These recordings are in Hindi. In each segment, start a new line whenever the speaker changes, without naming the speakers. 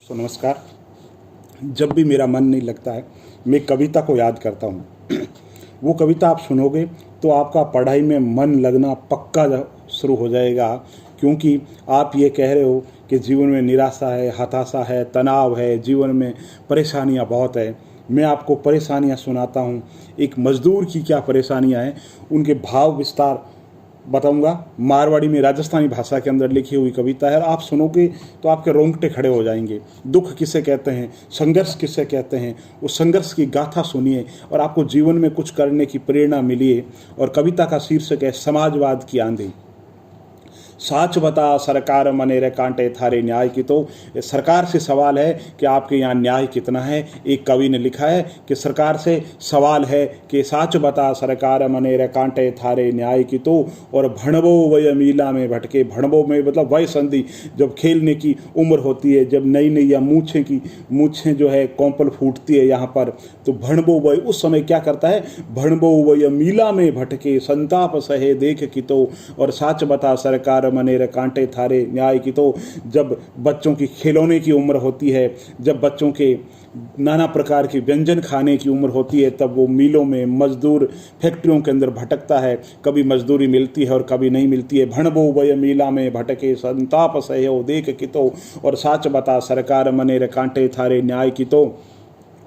नमस्कार। जब भी मेरा मन नहीं लगता है, मैं कविता को याद करता हूँ। वो कविता आप सुनोगे तो आपका पढ़ाई में मन लगना पक्का शुरू हो जाएगा, क्योंकि आप ये कह रहे हो कि जीवन में निराशा है, हताशा है, तनाव है, जीवन में परेशानियाँ बहुत है। मैं आपको परेशानियाँ सुनाता हूँ। एक मज़दूर की क्या परेशानियाँ हैं, उनके भाव विस्तार बताऊंगा। मारवाड़ी में, राजस्थानी भाषा के अंदर लिखी हुई कविता है और आप सुनोगे तो आपके रोंगटे खड़े हो जाएंगे। दुख किसे कहते हैं, संघर्ष किसे कहते हैं, उस संघर्ष की गाथा सुनिए और आपको जीवन में कुछ करने की प्रेरणा मिलिए। और कविता का शीर्षक है समाजवाद की आंधी। साच बता सरकार मनेरे कांटे थारे न्याय की। तो सरकार से सवाल है कि आपके यहाँ न्याय कितना है। एक कवि ने लिखा है कि सरकार से सवाल है कि साच बता सरकार मनेरे कांटे थारे न्याय की। तो और भणबो वय मीला में भटके। भणबो में मतलब वय संधि, जब खेलने की उम्र होती है, जब नई नई या मूछें जो है कौंपल फूटती है यहाँ पर, तो भणबो वय उस समय क्या करता है, भणबो वय मीला में भटके संताप सहे देख की। तो और साच बता सरकार मनेर कांटे थारे न्याय की। तो जब बच्चों की खिलौने की उम्र होती है, जब बच्चों के नाना प्रकार के व्यंजन खाने की उम्र होती है, तब वो मिलों में, मजदूर फैक्ट्रियों के अंदर भटकता है। कभी मजदूरी मिलती है और कभी नहीं मिलती है। भणबो वय मीला में भटके संताप सहे देख की। तो और साच बता सरकार मनेर कांटे थारे न्याय की। तो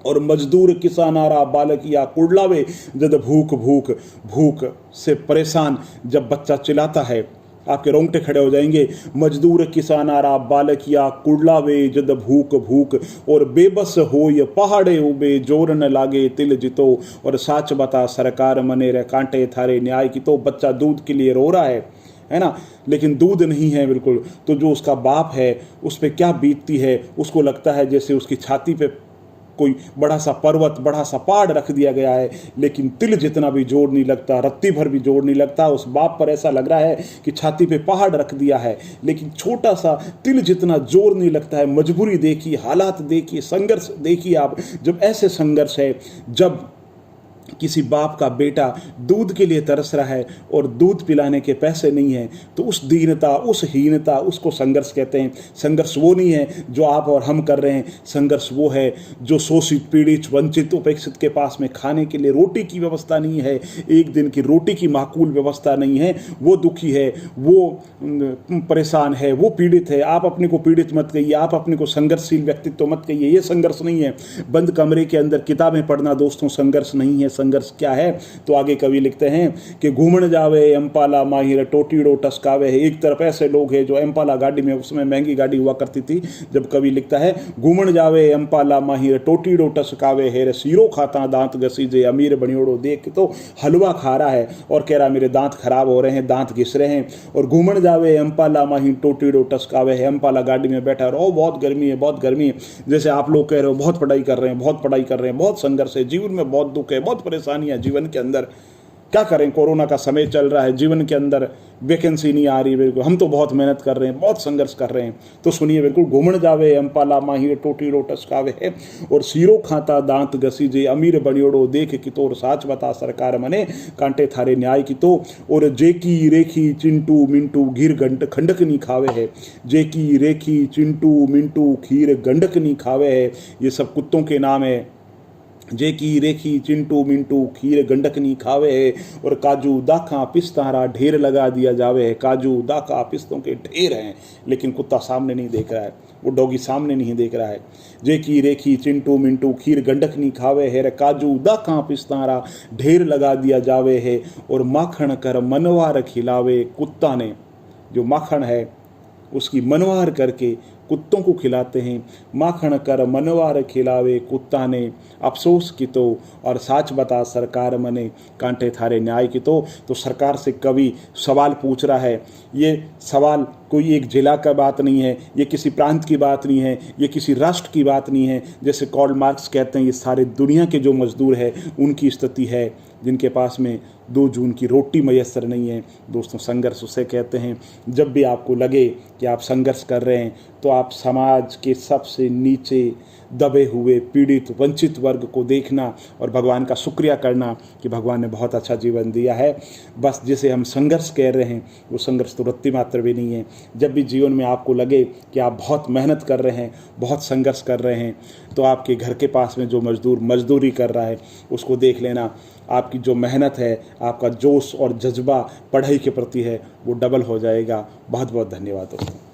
और मजदूर किसानारा बालकिया कुड़लावे जद भूख भूख भूख से परेशान जब बच्चा चिल्लाता है, आपके रोंगटे खड़े हो जाएंगे। मजदूर किसानारा बालकिया कुड़लावे जद भूख भूख और बेबस हो ये पहाड़े उबे जोर न लागे तिल जितो। और साच बता सरकार मनेरे कांटे थारे न्याय की। तो बच्चा दूध के लिए रो रहा है ना, लेकिन दूध नहीं है बिल्कुल। तो जो उसका बाप है उस पर क्या बीतती है, उसको लगता है जैसे उसकी छाती पे कोई बड़ा सा पर्वत, बड़ा सा पहाड़ रख दिया गया है, लेकिन तिल जितना भी जोर नहीं लगता, रत्ती भर भी जोर नहीं लगता। उस बाप पर ऐसा लग रहा है कि छाती पे पहाड़ रख दिया है, लेकिन छोटा सा तिल जितना जोर नहीं लगता है। मजबूरी देखिए, हालात देखिए, संघर्ष देखिए आप। जब ऐसे संघर्ष है, जब किसी बाप का बेटा दूध के लिए तरस रहा है और दूध पिलाने के पैसे नहीं हैं, तो उस दीनता, उस हीनता, उसको संघर्ष कहते हैं। संघर्ष वो नहीं है जो आप और हम कर रहे हैं। संघर्ष वो है जो शोषित, पीड़ित, वंचित, उपेक्षित के पास में खाने के लिए रोटी की व्यवस्था नहीं है, एक दिन की रोटी की माकूल व्यवस्था नहीं है। वो दुखी है, वो परेशान है, वो पीड़ित है। आप अपने को पीड़ित मत कहिए, आप अपने को संघर्षशील व्यक्तित्व मत कहिए। ये संघर्ष नहीं है। बंद कमरे के अंदर किताबें पढ़ना दोस्तों संघर्ष नहीं है। संघर्ष क्या है, तो आगे कवि लिखते हैं कि घूमण जावे एम्पाला माहिर टोटीडो टसकावे है। एक तरफ ऐसे लोग हैं जो एम्पाला गाड़ी में, उसमें महंगी गाड़ी हुआ करती थी, जब कवि लिखता है घूमण जावे एम्पाला माहिर टोटीडो टसकावे है सीरो खाता दांत घसीजे अमीर बनियोड़ो देख। तो हलवा खा रहा है और कह रहा मेरे दांत खराब हो रहे हैं, दांत घिस रहे हैं। और घूमण जावे एम्पाला माहिर टोटीडो टसकावे है, एम्पाला गाड़ी में बैठा है और बहुत गर्मी है, बहुत गर्मी है। जैसे आप लोग कह रहे हो बहुत पढ़ाई कर रहे हैं, बहुत पढ़ाई कर रहे हैं, बहुत संघर्ष है, जीवन में बहुत दुख है, बहुत परेशानियां जीवन के अंदर। क्या करें, कोरोना का समय चल रहा है, जीवन के अंदर वैकेंसी नहीं आ रही। बिल्कुल हम तो बहुत मेहनत कर रहे हैं, बहुत संघर्ष कर रहे हैं। तो सुनिए, बिल्कुल घूमण जावे एम्पाला माहिर टोटी टसकावे है और सीरो खाता दांत घसीजे अमीर बनियोड़ो देख की। तो और साच बता सरकार मने कांटे थारे न्याय की। तो और जेकी रेखी चिंटू मिंटू घीर खंडक नहीं खावे है। जेकी रेखी चिंटू मिंटू खीर गंडक नहीं खावे है। ये सब कुत्तों के नाम है। जेकी रेखी चिंटू मिंटू खीर गंडकनी खावे है और काजू दाखा पिस्तारा ढेर लगा दिया जावे है। काजू दाखा पिस्तों के ढेर हैं, लेकिन कुत्ता सामने नहीं देख रहा है, वो डॉगी सामने नहीं देख रहा है। जेकी रेखी चिंटू मिंटू खीर गंडकनी खावे है, काजू दाखा पिस्तारा ढेर लगा दिया जावे है और माखण कर मनवार खिलावे। कुत्ता ने जो माखण है उसकी मनवार करके कुत्तों को खिलाते हैं। माखण कर मनवार खिलावे कुत्ता ने अफसोस की। तो और साच बता सरकार मने कांटे थारे न्याय की। तो सरकार से कवि सवाल पूछ रहा है। ये सवाल कोई एक जिला का बात नहीं है, ये किसी प्रांत की बात नहीं है, ये किसी राष्ट्र की बात नहीं है। जैसे कार्ल मार्क्स कहते हैं, ये सारे दुनिया के जो मजदूर है उनकी स्थिति है, जिनके पास में 2 जून की रोटी मयसर नहीं है। दोस्तों, संघर्ष उसे कहते हैं। जब भी आपको लगे कि आप संघर्ष कर रहे हैं, तो आप समाज के सबसे नीचे दबे हुए, पीड़ित, वंचित वर्ग को देखना और भगवान का शुक्रिया करना कि भगवान ने बहुत अच्छा जीवन दिया है। बस जिसे हम संघर्ष कह रहे हैं वो संघर्ष तो रत्ती मात्र भी नहीं है। जब भी जीवन में आपको लगे कि आप बहुत मेहनत कर रहे हैं, बहुत संघर्ष कर रहे हैं, तो आपके घर के पास में जो मजदूर मजदूरी कर रहा है उसको देख लेना। आपकी जो मेहनत है, आपका जोश और जज्बा पढ़ाई के प्रति है, वो डबल हो जाएगा। बहुत बहुत धन्यवाद दोस्तों।